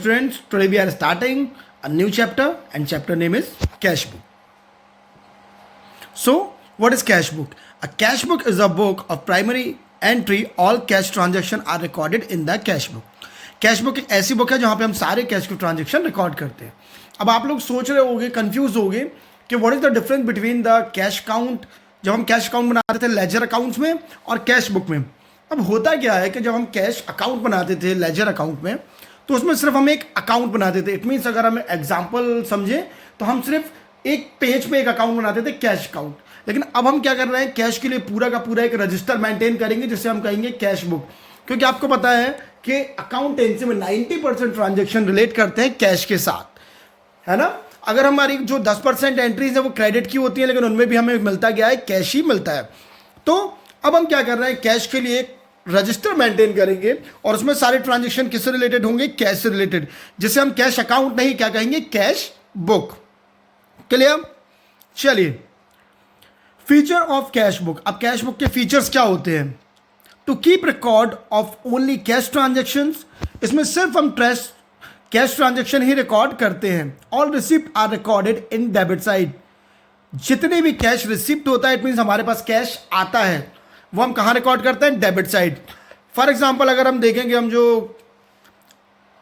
students, today we are starting a new chapter and chapter name is cash book. So what is cash book? A cash book is a book of primary entry. All cash transaction are recorded in the cash book. Cash book एक ऐसी book है जहां पे हम सारे cash के transaction record करते हैं. अब आप लोग सोच रहे होंगे, कंफ्यूज होंगे कि what is the difference between the cash account, जब हम कैश अकाउंट बनाते थे लेजर अकाउंट्स में और कैश बुक में. अब होता क्या है कि जब हम कैश अकाउंट बनाते थे लेजर अकाउंट में तो उसमें सिर्फ हम एक अकाउंट बनाते थे. इट मीन्स अगर हम एग्जाम्पल समझे तो हम सिर्फ एक पेज पे एक अकाउंट बनाते थे कैश अकाउंट. लेकिन अब हम क्या कर रहे हैं, कैश के लिए पूरा का पूरा एक रजिस्टर मेंटेन करेंगे जिसे हम कहेंगे कैश बुक. क्योंकि आपको पता है कि अकाउंटेंसी में 90% ट्रांजेक्शन रिलेट करते हैं कैश के साथ, है ना. अगर हमारी जो 10% एंट्रीज है वो क्रेडिट की होती है, लेकिन उनमें भी हमें मिलता गया है कैश ही मिलता है. तो अब हम क्या कर रहे हैं, कैश के लिए एक रजिस्टर मेंटेन करेंगे और उसमें सारे ट्रांजेक्शन किससे रिलेटेड होंगे, कैश से रिलेटेड, जिसे हम कैश अकाउंट नहीं क्या कहेंगे, कैश बुक. क्लियर. चलिए, फीचर ऑफ कैश बुक. अब कैश बुक के फीचर्स क्या होते हैं? To keep record of only cash transactions. इसमें सिर्फ हम कैश ट्रांजेक्शन ही रिकॉर्ड करते हैं. All receipt are recorded in debit side. जितने भी कैश रिसिप्ट होता है, इट मीन्स हमारे पास कैश आता है, वो हम कहाँ रिकॉर्ड करते हैं, डेबिट साइड. फॉर एग्जाम्पल अगर हम देखेंगे, हम जो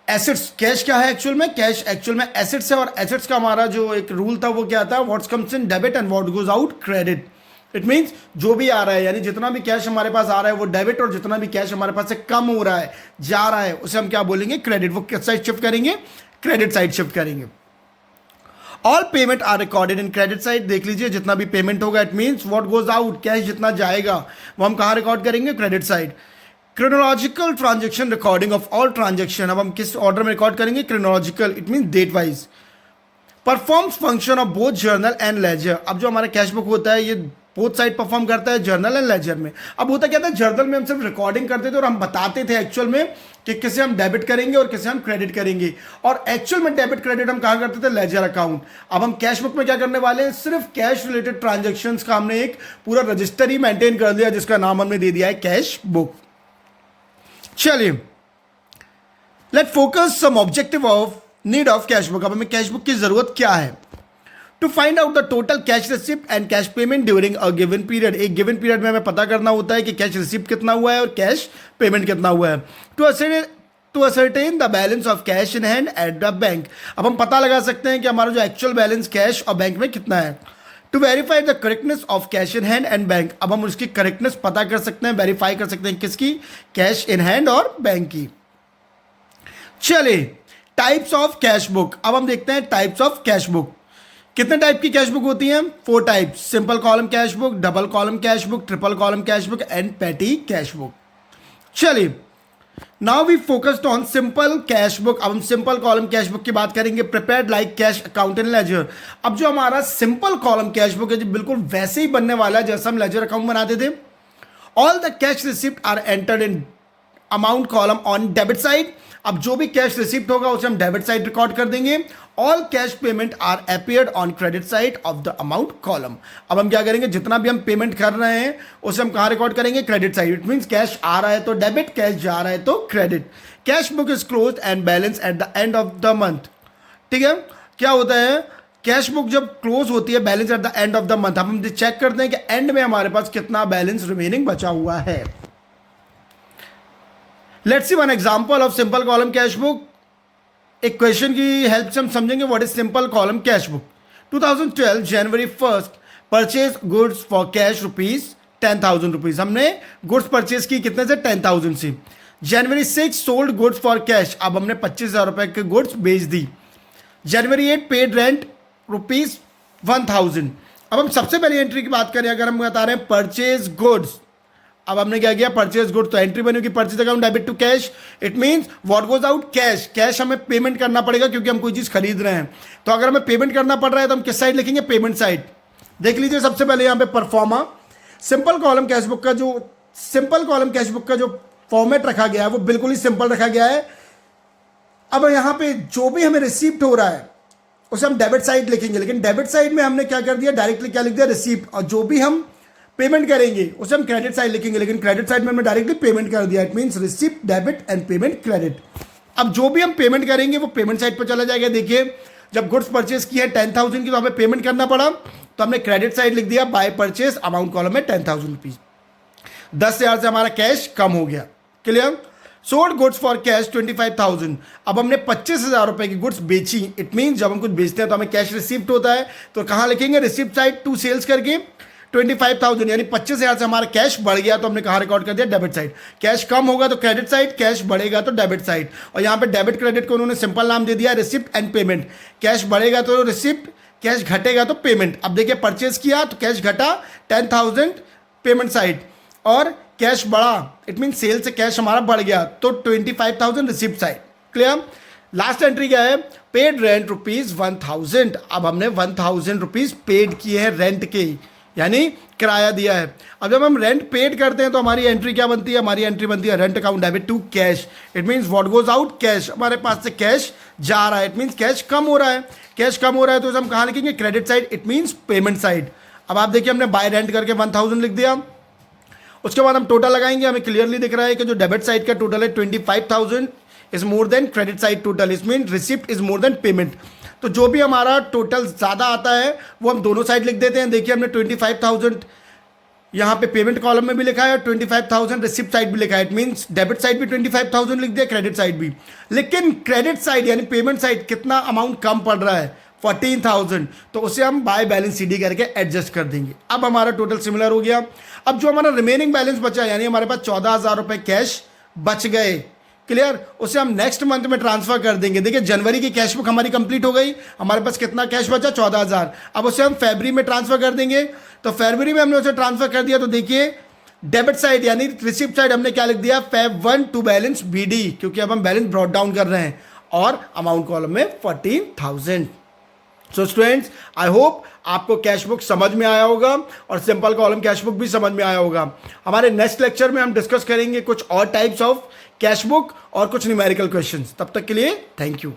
एसेट्स, कैश क्या है एक्चुअल में, कैश एक्चुअल में एसेट्स है. और एसेट्स का हमारा जो एक रूल था वो क्या था, what's comes in debit and what goes out credit. It means जो भी आ रहा है, यानी जितना भी कैश हमारे पास आ रहा है वो डेबिट, और जितना भी कैश हमारे पास से कम हो रहा है, जा रहा है, उसे हम क्या बोलेंगे, क्रेडिट. वो किस साइड शिफ्ट करेंगे, क्रेडिट साइड शिफ्ट करेंगे. All payment are recorded in credit side. देख लीजिए, जितना भी पेमेंट होगा, it means what goes out, cash जितना जाएगा वो हम कहाँ रिकॉर्ड करेंगे, credit side. Chronological transaction recording of all transaction. अब हम किस ऑर्डर में रिकॉर्ड करेंगे, chronological, it means date wise. Performs function of both journal and ledger. अब जो हमारा कैश बुक होता है ये बोथ साइड परफॉर्म करता है, जर्नल एंड लेजर में. अब होता क्या था, जर्नल में हम सिर्फ रिकॉर्डिंग करते थे और हम बताते थे एक्चुअल में कि किसे हम डेबिट करेंगे और किसे हम क्रेडिट करेंगे. और एक्चुअल में डेबिट क्रेडिट हम कहाँ करते थे, लेजर अकाउंट. अब हम कैश बुक में क्या करने वाले हैं, सिर्फ कैश रिलेटेड ट्रांजेक्शन्स का हमने एक पूरा रजिस्टर ही मेंटेन कर दिया, जिसका नाम हमने दे दिया है कैश बुक. चलिए, let focus some objective of need of cash book. अब हमें कैश बुक की जरूरत क्या है? To find out the total cash receipt and cash payment during a given period. एक गिवन पीरियड में हमें पता करना होता है कि कैश रिसिप्ट कितना हुआ है और कैश पेमेंट कितना हुआ है. To ascertain the balance of cash in hand at the bank. अब हम पता लगा सकते हैं कि हमारा जो एक्चुअल बैलेंस कैश और बैंक में कितना है. To verify the correctness of cash in hand and bank. अब हम उसकी करेक्टनेस पता कर सकते हैं, वेरीफाई कर सकते हैं, किसकी, कैश इन हैंड और बैंक की. चलिए, टाइप्स ऑफ कैश बुक. अब हम देखते हैं टाइप्स ऑफ कैश बुक. कितने टाइप की कैश बुक होती हैं, 4 types. Simple column cash book, double column cash book, triple column cash book and petty cash book. चलिए, now we focused on simple cash book. अब हम simple column cash book की बात करेंगे. Prepared like cash account and ledger. अब जो हमारा simple column cash book है, जो बिल्कुल वैसे ही बनने वाला है जैसा हम लेजर अकाउंट बनाते थे. All the cash receipt are entered in amount column on debit side. अब जो भी कैश रिसिप्ट होगा उसे हम डेबिट साइड रिकॉर्ड कर देंगे. All cash payment are appeared on credit side of the amount column. अब हम क्या करेंगे, जितना भी हम पेमेंट कर रहे हैं उसे हम कहाँ रिकॉर्ड करेंगे, credit side. It means cash आ रहा है तो डेबिट, कैश जा रहा है तो credit. Cash book is close and balance at the end of the month. ठीक है, क्या होता है, कैश बुक जब क्लोज होती है, balance at the end of the month. अब हम चेक करते हैं कि एंड में हमारे पास कितना बैलेंस रिमेनिंग बचा हुआ है. Let's see one example of simple column cash book. एक क्वेश्चन की हेल्प से हम समझेंगे what is simple column cash book. 2012 January 1 purchase goods for cash ₹10,000. हमने गुड्स परचेज की कितने से, 10,000 से. जनवरी 6 सोल्ड गुड्स फॉर कैश. अब हमने 25,000 रुपए के गुड्स बेच दी. जनवरी 8 पेड रेंट ₹1,000. अब हम सबसे पहली एंट्री की बात करें, अगर हम बता रहे हैं परचेज गुड्स. अब हमने क्या किया, परचेज गुड, तो एंट्री बनी होगी purchase account debit to cash. It means what goes out, cash. Cash हमें पेमेंट करना पड़ेगा क्योंकि हम कोई चीज खरीद रहे हैं. तो अगर हमें पेमेंट करना पड़ रहा है तो हम किस साइड लिखेंगे, पेमेंट साइड. देख लीजिए, सबसे पहले यहाँ पे pro forma. Simple column cash book का जो फॉर्मेट रखा गया है वो बिल्कुल ही सिंपल रखा गया है. अब यहाँ पे जो भी हमें रिसीप्ट हो रहा है उसे हम डेबिट साइड लिखेंगे, लेकिन डेबिट साइड में हमने क्या कर दिया, डायरेक्टली क्या लिख दिया, रिसीप्ट. और जो भी हम पेमेंट करेंगे उसे हम क्रेडिट साइड लिखेंगे, लेकिन क्रेडिट साइड में हमने डायरेक्टली पेमेंट कर दिया. It means receipt debit and payment credit. अब जो भी हम पेमेंट करेंगे वो पेमेंट साइड पर चला जाएगा। देखिए जब गुड्स परचेस की है 10,000 की तो हमें पेमेंट करना पड़ा, तो हमने क्रेडिट साइड लिख दिया बाय परचेस अमाउंट कॉलम में 10,000 रुपीज। 10,000 से हमारा कैश कम हो गया। Clear. Sold goods for cash 25,000। अब हमने 25,000 रुपए की गुड्स बेची। इट मीन जब हम कुछ बेचते हैं तो हमें कैश रिसिप्ट होता है, तो कहाँ लिखेंगे रिसिप्ट साइड टू सेल्स करके 25,000 यानी 25,000 से हमारा कैश बढ़ गया तो हमने कहाँ रिकॉर्ड कर दिया डेबिट साइड। कैश कम होगा तो क्रेडिट साइड, कैश बढ़ेगा तो डेबिट साइड। और यहाँ पे डेबिट क्रेडिट को उन्होंने सिंपल नाम दे दिया रिसिप्ट एंड पेमेंट। कैश बढ़ेगा तो रिसिप्ट, कैश घटेगा तो पेमेंट। अब देखिए परचेज किया तो कैश घटा 10,000 पेमेंट साइड और कैश बढ़ा, इट मीन सेल से कैश हमारा बढ़ गया तो 25,000 receipt side. Clear. Last entry क्या है, पेड रेंट ₹1,000। अब हमने 1,000 रुपीज पेड किए हैं रेंट के, यानी किराया दिया है। अब जब हम रेंट पेड करते हैं तो हमारी एंट्री क्या बनती है, हमारी एंट्री बनती है rent account debit to cash. It means what goes out cash, हमारे पास से कैश जा रहा है, इट मीन्स कैश कम हो रहा है। कैश कम हो रहा है तो हम कहाँ लिखेंगे credit side, it means payment side. अब आप देखिए हमने बाय रेंट करके 1,000 लिख दिया। उसके बाद हम टोटल लगाएंगे, हमें क्लियरली दिख रहा है कि जो डेबिट साइड का टोटल है 25,000 is more than credit side total, is mean receipt is more than payment. तो जो भी हमारा टोटल ज़्यादा आता है वो हम दोनों साइड लिख देते हैं। देखिए हमने 25,000 यहाँ पे पेमेंट कॉलम में भी लिखा है और 25,000 रिसिप्ट साइड भी लिखा है। इट मीन्स डेबिट साइड भी 25,000 लिख दिया, क्रेडिट साइड भी। लेकिन क्रेडिट साइड यानी पेमेंट साइड कितना अमाउंट कम पड़ रहा है 14,000, तो उसे हम बाय बैलेंस सीडी करके एडजस्ट कर देंगे। अब हमारा टोटल सिमिलर हो गया। अब जो हमारा रिमेनिंग बैलेंस बचा यानी हमारे पास 14,000 रुपए कैश बच गए। क्लियर। उसे हम नेक्स्ट मंथ में ट्रांसफर कर देंगे। देखिए जनवरी की कैश बुक हमारी कंप्लीट हो गई, हमारे पास कितना कैश बचा 14,000। अब उसे हम फरवरी में ट्रांसफर कर देंगे, तो फरवरी में हमने उसे ट्रांसफर कर दिया तो देखिए डेबिट साइड यानी रिसिप्ट साइड हमने क्या लिख दिया Feb 1 टू बैलेंस BD, क्योंकि अब हम बैलेंस ब्रॉट डाउन कर रहे हैं और अमाउंट कॉलम में 14,000। सो स्टूडेंट्स आई होप आपको कैश बुक समझ में आया होगा और सिंपल कॉलम कैश बुक भी समझ में आया होगा। हमारे नेक्स्ट लेक्चर में हम डिस्कस करेंगे कुछ और टाइप्स ऑफ कैश बुक और कुछ न्यूमेरिकल क्वेश्चंस। तब तक के लिए थैंक यू।